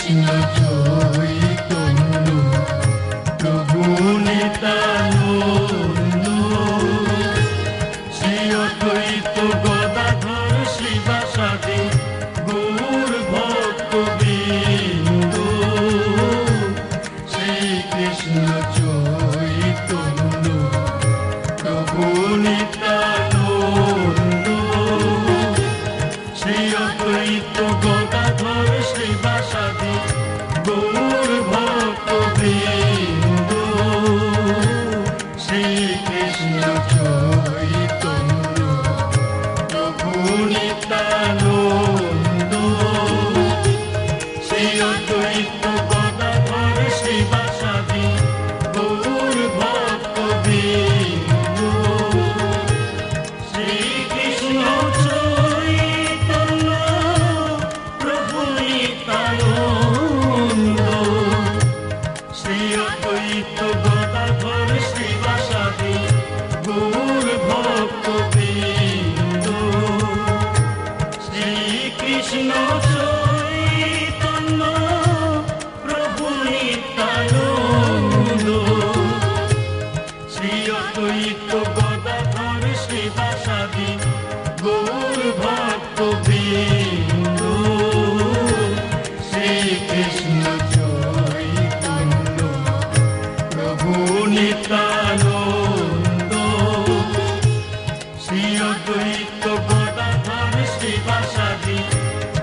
কৃষ্ণ চৈতন্য প্রভু নিত্যানন্দ শ্রী অদ্বৈত গদাধর শ্রীবাসাদি গৌর ভক্তবৃন্দ শ্রী কৃষ্ণ চৈতন্য প্রভু নিত্যানন্দ শ্রী অদ্বৈত গদাধর শ্রীবাসাদি গৌর ভক্তবৃন্দ শ্রী কৃষ্ণ চৈতন্য প্রভু নিত্যানন্দ শ্রী অদ্বৈত গদাধর শ্রীবাসাদি গৌর ভক্তবৃন্দ শ্রী কৃষ্ণ চৈতন্য প্রভু নিত্যানন্দ শ্রী অদ্বৈত গদাধর শ্রীবাসাদি গৌর ভক্তবৃন্দ শ্রী কৃষ্ণ চৈতন্য প্রভু নিত্যানন্দ শ্রী অদ্বৈত গদাধর শ্রীবাসাদি গৌর ভক্তবৃন্দ শ্রী কৃষ্ণ চৈতন্য প্রভু নিত্যানন্দ শ্রী অদ্বৈত গদাধর শ্রীবাসাদি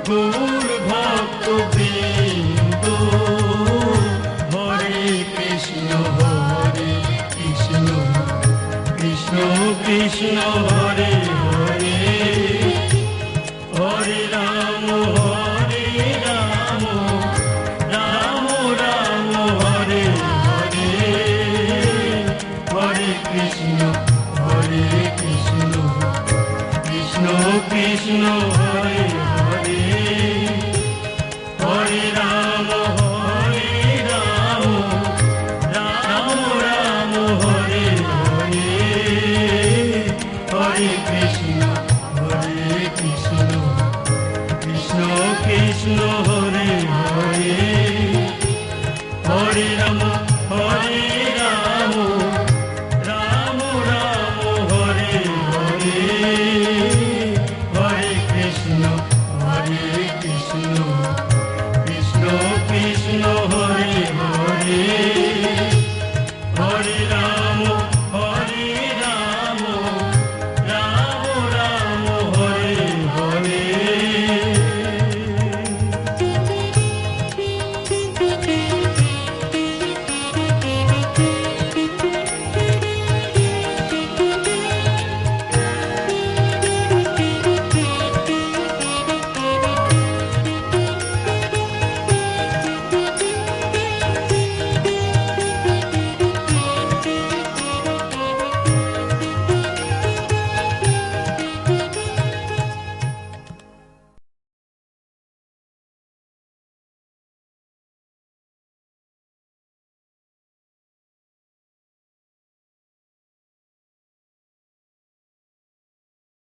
গৌর ভক্তবৃন্দ হরে কৃষ্ণ কৃষ্ণ কৃষ্ণ হরে হরে হরে রাম রাম রাম হরে হরে হরে কৃষ্ণ কৃষ্ণ কৃষ্ণ হরে হরে হরে রাম